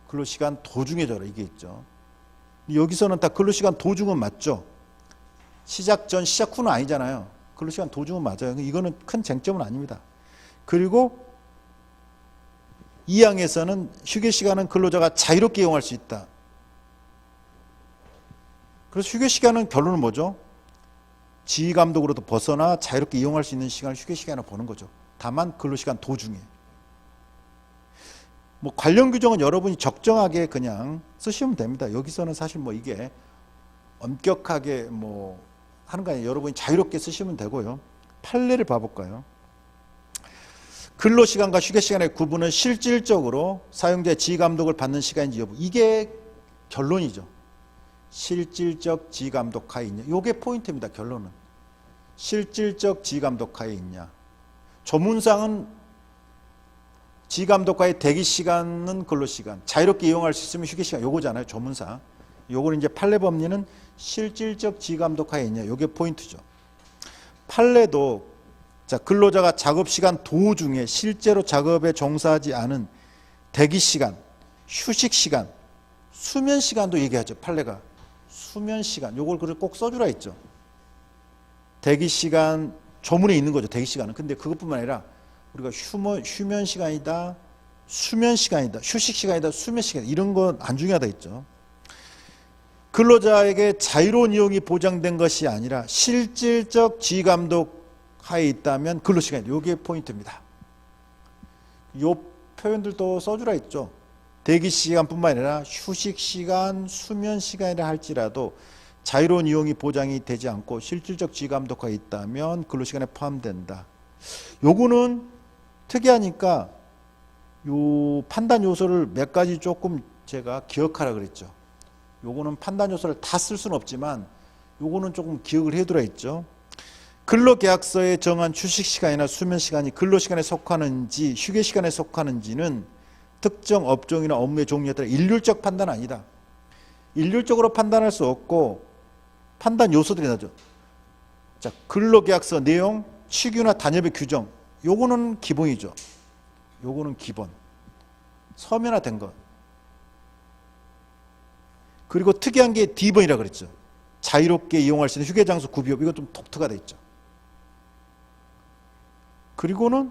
근로시간 도중에 줘라 이게 있죠. 여기서는 다 근로시간 도중은 맞죠. 시작 전, 시작 후는 아니잖아요. 근로시간 도중은 맞아요. 이거는 큰 쟁점은 아닙니다. 그리고 2항에서는 휴게시간은 근로자가 자유롭게 이용할 수 있다. 그래서 휴게시간은 결론은 뭐죠? 지휘감독으로도 벗어나 자유롭게 이용할 수 있는 시간을 휴게시간으로 보는 거죠. 다만 근로시간 도중에. 뭐 관련 규정은 여러분이 적정하게 그냥 쓰시면 됩니다. 여기서는 사실 뭐 이게 엄격하게 뭐 하는 거 아니에요. 여러분이 자유롭게 쓰시면 되고요. 판례를 봐볼까요? 근로시간과 휴게시간의 구분은 실질적으로 사용자의 지휘감독을 받는 시간인지 여부. 이게 결론이죠. 실질적 지휘감독하에 있냐. 이게 포인트입니다. 결론은. 실질적 지휘감독하에 있냐. 조문상은 지휘감독하의 대기시간은 근로시간, 자유롭게 이용할 수 있으면 휴게시간 요거잖아요. 조문상. 요거는 이제 판례법리는 실질적 지휘감독하에 있냐. 요게 포인트죠. 판례도 자, 근로자가 작업시간 도중에 실제로 작업에 종사하지 않은 대기시간, 휴식시간, 수면시간도 얘기하죠. 판례가. 수면시간. 요걸 꼭 써주라 했죠. 대기시간, 조문에 있는 거죠. 대기시간은. 근데 그것뿐만 아니라 우리가 휴면시간이다, 수면시간이다, 휴식시간이다, 수면시간 이런 건 안 중요하다 했죠. 근로자에게 자유로운 이용이 보장된 것이 아니라 실질적 지휘감독 하에 있다면 근로시간, 요게 포인트입니다. 요 표현들도 써주라 했죠. 대기시간뿐만 아니라 휴식시간, 수면시간이라 할지라도 자유로운 이용이 보장이 되지 않고 실질적 지휘감독하에 있다면 근로시간에 포함된다. 요거는 특이하니까 요 판단 요소를 몇 가지 조금 제가 기억하라 그랬죠. 요거는 판단 요소를 다 쓸 수는 없지만 요거는 조금 기억을 해두라 했죠. 근로계약서에 정한 휴식시간이나 수면시간이 근로시간에 속하는지 휴게시간에 속하는지는 특정 업종이나 업무의 종류에 따라 일률적 판단 아니다. 일률적으로 판단할 수 없고 판단 요소들이 나죠. 자, 근로계약서 내용, 취규나 단협의 규정, 요거는 기본이죠. 요거는 기본. 서면화된 것. 그리고 특이한 게 D번이라 그랬죠. 자유롭게 이용할 수 있는 휴게장소 구비업. 이거 좀 독특하다 했죠. 그리고는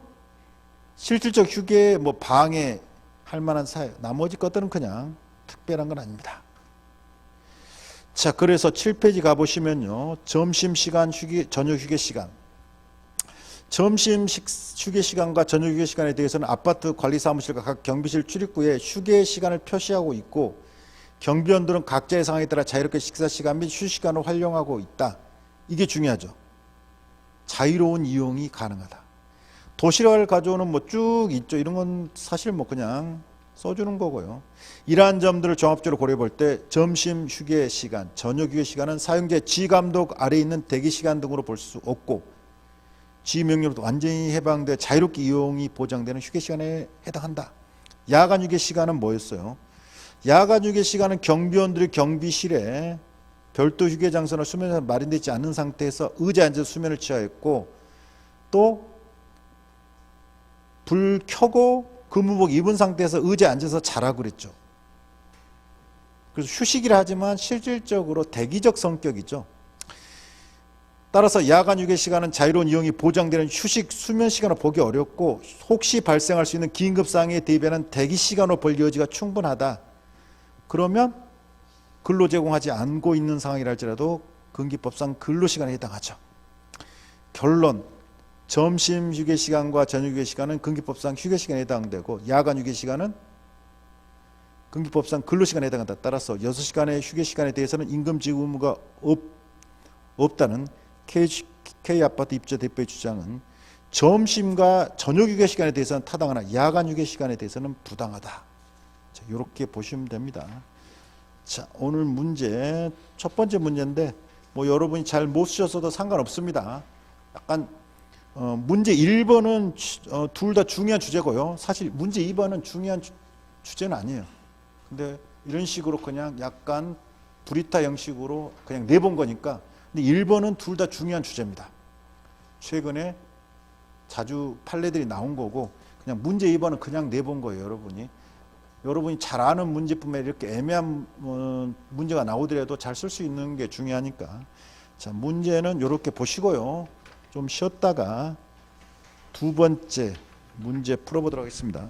실질적 휴게 뭐 방해할 만한 사유. 나머지 것들은 그냥 특별한 건 아닙니다. 자, 그래서 7페이지 가보시면요. 점심시간, 저녁 휴게시간. 점심 휴게시간과 저녁 휴게시간에 대해서는 아파트 관리사무실과 각 경비실 출입구에 휴게시간을 표시하고 있고 경비원들은 각자의 상황에 따라 자유롭게 식사시간 및 휴식시간을 활용하고 있다. 이게 중요하죠. 자유로운 이용이 가능하다. 도시락을 가져오는 뭐 쭉 있죠. 이런 건 사실 뭐 그냥 써주는 거고요. 이러한 점들을 종합적으로 고려해 볼 때 점심 휴게 시간, 저녁 휴게 시간은 사용자의 지감독 아래에 있는 대기 시간 등으로 볼 수 없고 지명령으로부터 완전히 해방돼 자유롭게 이용이 보장되는 휴게 시간에 해당한다. 야간 휴게 시간은 뭐였어요? 야간 휴게 시간은 경비원들이 경비실에 별도 휴게 장소나 수면이 마련되지 않는 상태에서 의자에 앉아서 수면을 취하였고 또 불 켜고 근무복 입은 상태에서 의자에 앉아서 자라고 그랬죠. 그래서 휴식이라 하지만 실질적으로 대기적 성격이죠. 따라서 야간 휴게 시간은 자유로운 이용이 보장되는 휴식, 수면 시간을 보기 어렵고 혹시 발생할 수 있는 긴급 상황에 대비하는 대기 시간으로 볼 여지가 충분하다. 그러면 근로 제공하지 않고 있는 상황이라 할지라도 근기법상 근로시간에 해당하죠. 결론, 점심 휴게 시간과 저녁 휴게 시간은 근기법상 휴게 시간에 해당되고 야간 휴게 시간은 근기법상 근로시간에 해당한다. 따라서 6시간의 휴게 시간에 대해서는 임금 지급 의무가 없다는 K아파트 입주 대표의 주장은 점심과 저녁 휴게 시간에 대해서는 타당하나 야간 휴게 시간에 대해서는 부당하다. 자, 이렇게 보시면 됩니다. 자, 오늘 문제 첫 번째 문제인데 뭐 여러분이 잘 못 쓰셔도 상관없습니다. 약간 문제 1번은 둘 다 중요한 주제고요. 사실 문제 2번은 중요한 주제는 아니에요. 근데 이런 식으로 그냥 약간 브리타 형식으로 그냥 내본 거니까. 근데 1번은 둘 다 중요한 주제입니다. 최근에 자주 판례들이 나온 거고 그냥 문제 2번은 그냥 내본 거예요. 여러분이 잘 아는 문제뿐만 이렇게 애매한 문제가 나오더라도 잘 쓸 수 있는 게 중요하니까. 자, 문제는 이렇게 보시고요. 좀 쉬었다가 두 번째 문제 풀어보도록 하겠습니다.